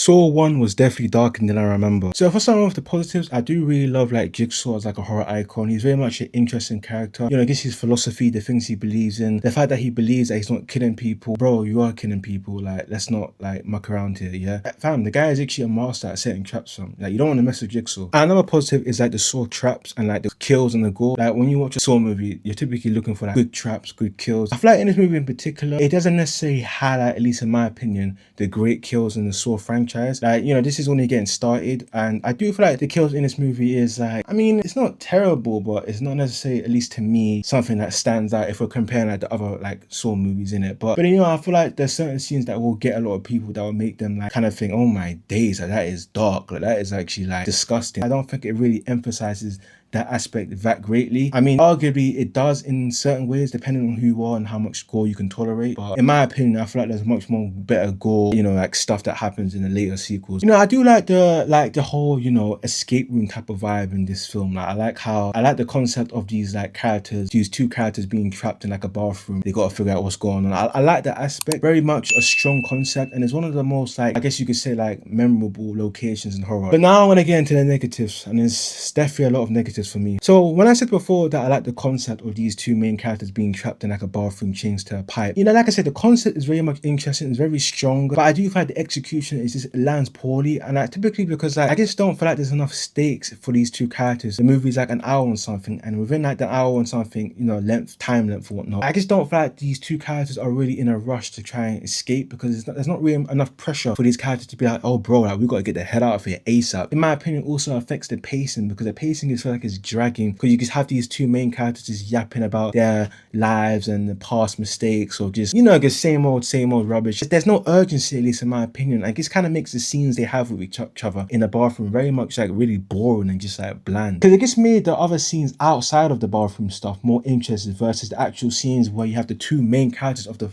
Saw 1 was definitely darker than I remember. So for some of the positives, I do really love like Jigsaw as like a horror icon. He's very much an interesting character. You know, I guess his philosophy, the things he believes in, the fact that he believes that he's not killing people. Bro, you are killing people. Like, let's not like muck around here, yeah? Fam, the guy is actually a master at setting traps, fam. Like, you don't want to mess with Jigsaw. And another positive is like the Saw traps and like the kills and the gore. Like, when you watch a Saw movie, you're typically looking for like good traps, good kills. I feel like in this movie in particular, it doesn't necessarily highlight, at least in my opinion, the great kills in the Saw franchise. Like, you know, this is only getting started, and I do feel like the kills in this movie is like, I mean, it's not terrible, but it's not necessarily, at least to me, something that stands out if we're comparing like the other like Saw movies in it. But you know, I feel like there's certain scenes that will get a lot of people, that will make them like kind of think, oh my days, like that is dark, like that is actually like disgusting. I don't think it really emphasizes that aspect that greatly. I mean, arguably it does in certain ways, depending on who you are and how much gore you can tolerate. But in my opinion, I feel like there's much more better gore, you know, like stuff that happens in the later sequels. You know, I do like the whole, you know, escape room type of vibe in this film. Like, I like the concept of these like characters, these two characters being trapped in like a bathroom. They got to figure out what's going on. I like that aspect. Very much a strong concept, and it's one of the most like, I guess you could say, like memorable locations in horror. But now I'm gonna get into the negatives, and there's definitely a lot of negatives for me. So when I said before that I like the concept of these two main characters being trapped in like a bathroom chained to a pipe, you know, like I said, the concept is very much interesting, it's very strong, but I do find the execution is just, it lands poorly. And I typically, because like, I just don't feel like there's enough stakes for these two characters. The movie's like an hour and something, and within like the hour and something, you know, time length or whatnot, I just don't feel like these two characters are really in a rush to try and escape, because there's not really enough pressure for these characters to be like, oh bro, like we got to get the head out of here ASAP. In my opinion, also affects the pacing, because the pacing is feel like it's dragging, because you just have these two main characters just yapping about their lives and the past mistakes, or just, you know, just same old rubbish. There's no urgency, at least in my opinion. Like, this kind of makes the scenes they have with each other in the bathroom very much like really boring and just like bland, because it just made the other scenes outside of the bathroom stuff more interesting versus the actual scenes where you have the two main characters of the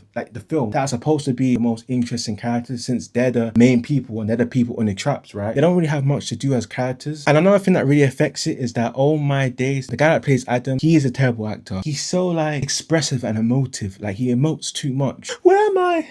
film that are supposed to be the most interesting characters, since they're the main people and they're the people in the traps, right? They don't really have much to do as characters. And another thing that really affects it is that, oh my days, the guy that plays Adam, he is a terrible actor. He's so like expressive and emotive, like he emotes too much. Where am I?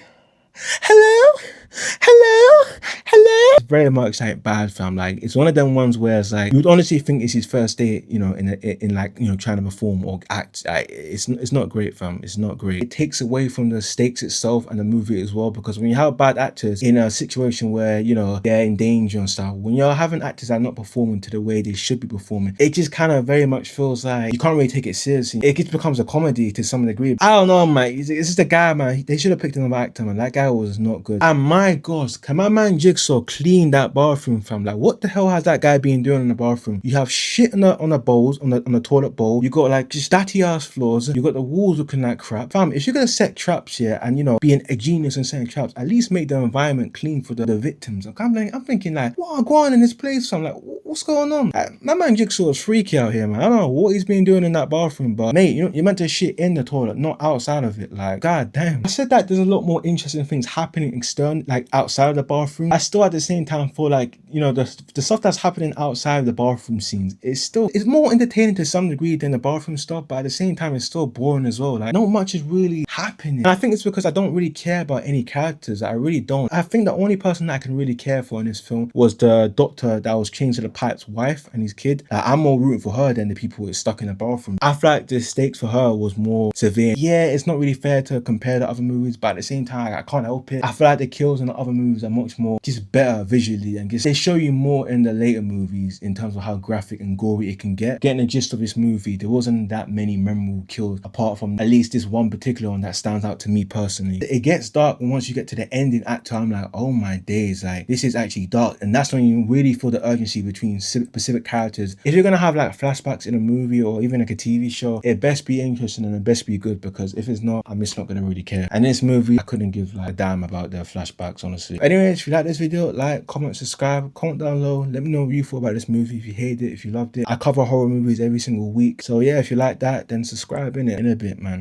Hello? Hello? Hello? It's very much like bad, fam. Like, it's one of them ones where it's like, you would honestly think it's his first day, you know, in like, you know, trying to perform or act. Like, it's not great, fam. It's not great. It takes away from the stakes itself and the movie as well, because when you have bad actors in a situation where, you know, they're in danger and stuff, when you're having actors that are not performing to the way they should be performing, it just kind of very much feels like you can't really take it seriously. It just becomes a comedy to some degree. I don't know, man. It's just a guy, man. They should have picked another actor, man. That guy was not good. And my gosh, can my man Jigsaw clean that bathroom, fam? Like, what the hell has that guy been doing in the bathroom? You have shit on the bowls, on the toilet bowl. You got like just statty ass floors. You got the walls looking like crap, fam. If you're gonna set traps here and, you know, being a genius and setting traps, at least make the environment clean for the victims. I'm thinking like, what are going on in this place, fam? Like, what's going on? Like, my man Jigsaw is freaky out here, man. I don't know what he's been doing in that bathroom, but mate, you know, you're meant to shit in the toilet, not outside of it. Like, god damn. I said that there's a lot more interesting things happening external, like outside of the bathroom. I still at the same time feel like, you know, the stuff that's happening outside of the bathroom scenes, it's more entertaining to some degree than the bathroom stuff, but at the same time it's still boring as well. Like, not much is really happening. And I think it's because I don't really care about any characters. I really don't. I think the only person that I can really care for in this film was the doctor that was chained to the pipe's wife and his kid. Like, I'm more rooting for her than the people who are stuck in the bathroom. I feel like the stakes for her was more severe. Yeah, it's not really fair to compare the other movies, but at the same time, I can't help it. I feel like the kills in the other movies are much more just better visually, and just they show you more in the later movies in terms of how graphic and gory it can get. Getting the gist of this movie, there wasn't that many memorable kills apart from at least this one particular one that stands out to me personally. It gets dark, and once you get to the ending act, I'm like, oh my days, like this is actually dark, and that's when you really feel the urgency between specific characters. If you're gonna have like flashbacks in a movie or even like a TV show, it best be interesting and it best be good, because if it's not, I'm just not gonna really care. And this movie, I couldn't give like a damn about the flashbacks, honestly. Anyways, if you like this video, like, comment, subscribe, comment down below. Let me know what you thought about this movie, if you hated it, if you loved it. I cover horror movies every single week, so yeah, if you like that, then subscribe in a bit, man.